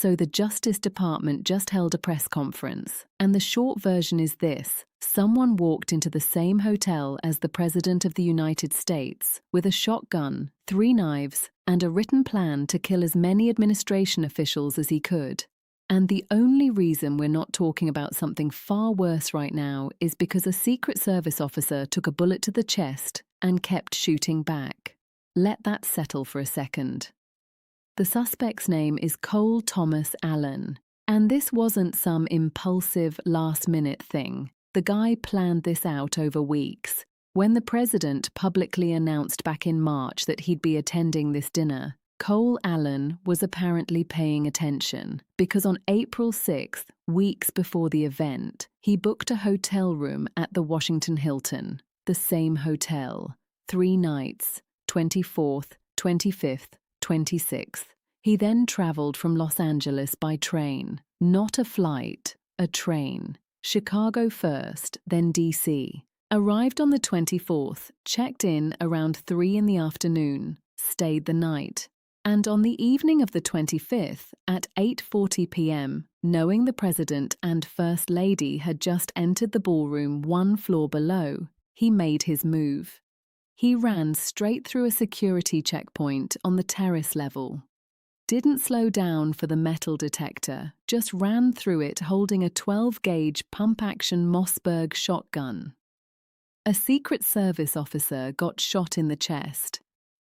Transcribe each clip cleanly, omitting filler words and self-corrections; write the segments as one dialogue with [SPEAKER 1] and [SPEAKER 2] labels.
[SPEAKER 1] So the Justice Department just held a press conference, and the short version is this. Someone walked into the same hotel as the President of the United States with a shotgun, 3 knives, and a written plan to kill as many administration officials as he could. And the only reason we're not talking about something far worse right now is because a Secret Service officer took a bullet to the chest and kept shooting back. Let that settle for a second. The suspect's name is Cole Thomas Allen, and this wasn't some impulsive, last-minute thing. The guy planned this out over weeks. When the president publicly announced back in March that he'd be attending this dinner, Cole Allen was apparently paying attention, because on April 6th, weeks before the event, he booked a hotel room at the Washington Hilton, the same hotel, 3 nights, 24th, 25th, 26th. He then traveled from Los Angeles by train, not a flight, a train. Chicago first, then DC. Arrived on the 24th, checked in around 3 in the afternoon, stayed the night. And on the evening of the 25th, at 8:40 p.m., knowing the President and First Lady had just entered the ballroom 1 floor below, he made his move. He ran straight through a security checkpoint on the terrace level. Didn't slow down for the metal detector, just ran through it holding a 12-gauge pump-action Mossberg shotgun. A Secret Service officer got shot in the chest.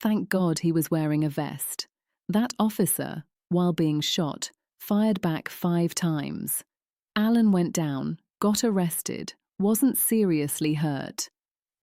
[SPEAKER 1] Thank God he was wearing a vest. That officer, while being shot, fired back 5 times. Allen went down, got arrested, wasn't seriously hurt.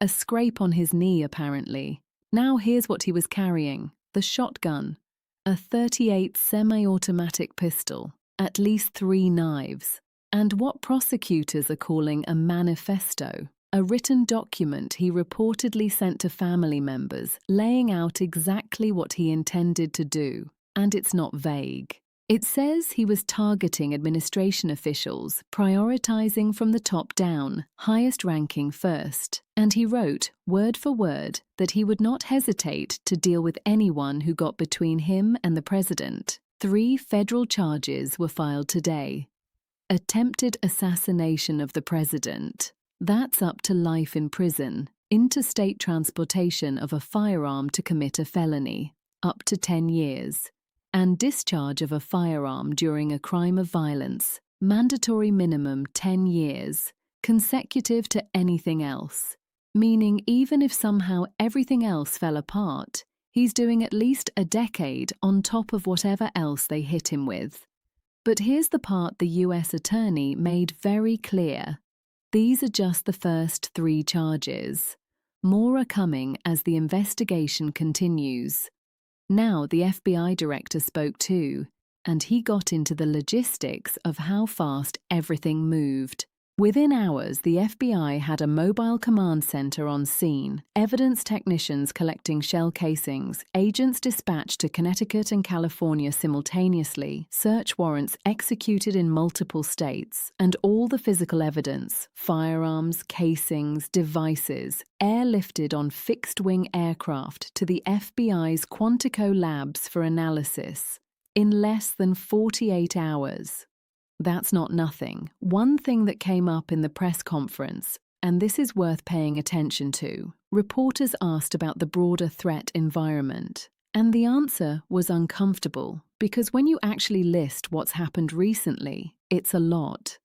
[SPEAKER 1] A scrape on his knee, apparently. Now here's what he was carrying: the shotgun. A .38 semi-automatic pistol, at least 3 knives, and what prosecutors are calling a manifesto, a written document he reportedly sent to family members laying out exactly what he intended to do, and it's not vague. It says he was targeting administration officials, prioritizing from the top down, highest ranking first, and he wrote, word for word, that he would not hesitate to deal with anyone who got between him and the president. 3 federal charges were filed today. Attempted assassination of the president. That's up to life in prison. Interstate transportation of a firearm to commit a felony. Up to 10 years. And discharge of a firearm during a crime of violence, mandatory minimum 10 years, consecutive to anything else. Meaning even if somehow everything else fell apart, he's doing at least a decade on top of whatever else they hit him with. But here's the part the US attorney made very clear. These are just the first 3 charges. More are coming as the investigation continues. Now the FBI director spoke too, and he got into the logistics of how fast everything moved. Within hours, the FBI had a mobile command center on scene, evidence technicians collecting shell casings, agents dispatched to Connecticut and California simultaneously, search warrants executed in multiple states, and all the physical evidence, firearms, casings, devices, airlifted on fixed-wing aircraft to the FBI's Quantico labs for analysis in less than 48 hours. That's not nothing. One thing that came up in the press conference, and this is worth paying attention to, reporters asked about the broader threat environment. And the answer was uncomfortable, because when you actually list what's happened recently, it's a lot.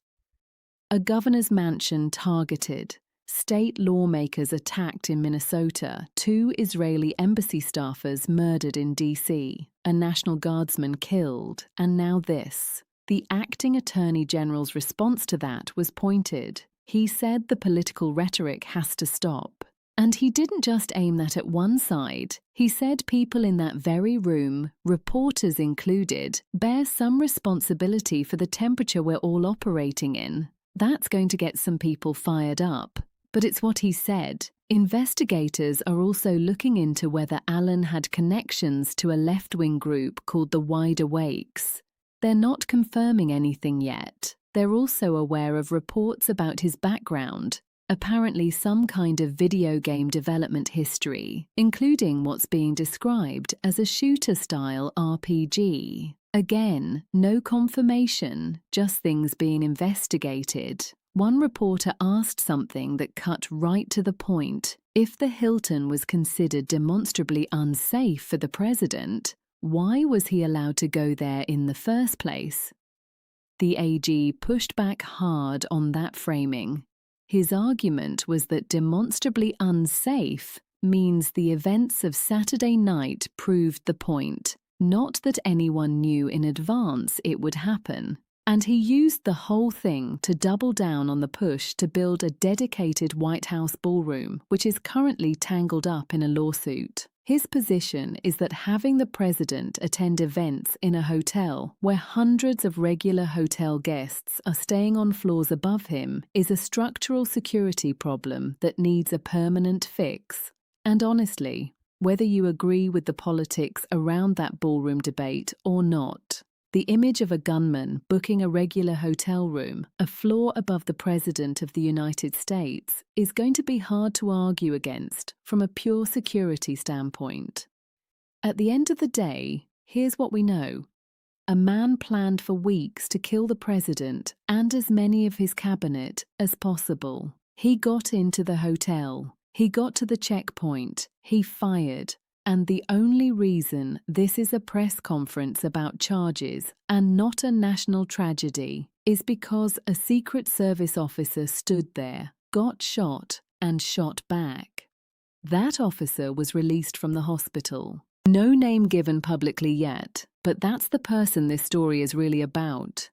[SPEAKER 1] A governor's mansion targeted, state lawmakers attacked in Minnesota, 2 Israeli embassy staffers murdered in DC, a National Guardsman killed, and now this. The acting Attorney General's response to that was pointed. He said the political rhetoric has to stop. And he didn't just aim that at one side. He said people in that very room, reporters included, bear some responsibility for the temperature we're all operating in. That's going to get some people fired up. But it's what he said. Investigators are also looking into whether Allen had connections to a left-wing group called the Wide Awakes. They're not confirming anything yet. They're also aware of reports about his background, apparently some kind of video game development history, including what's being described as a shooter-style RPG. Again, no confirmation, just things being investigated. One reporter asked something that cut right to the point. If the Hilton was considered demonstrably unsafe for the president, why was he allowed to go there in the first place? The AG pushed back hard on that framing. His argument was that demonstrably unsafe means the events of Saturday night proved the point, not that anyone knew in advance it would happen. And he used the whole thing to double down on the push to build a dedicated White House ballroom, which is currently tangled up in a lawsuit. His position is that having the president attend events in a hotel where hundreds of regular hotel guests are staying on floors above him is a structural security problem that needs a permanent fix. And honestly, whether you agree with the politics around that ballroom debate or not, the image of a gunman booking a regular hotel room, a floor above the President of the United States, is going to be hard to argue against from a pure security standpoint. At the end of the day, here's what we know. A man planned for weeks to kill the President and as many of his cabinet as possible. He got into the hotel. He got to the checkpoint. He fired. And the only reason this is a press conference about charges and not a national tragedy is because a Secret Service officer stood there, got shot, and shot back. That officer was released from the hospital. No name given publicly yet, but that's the person this story is really about.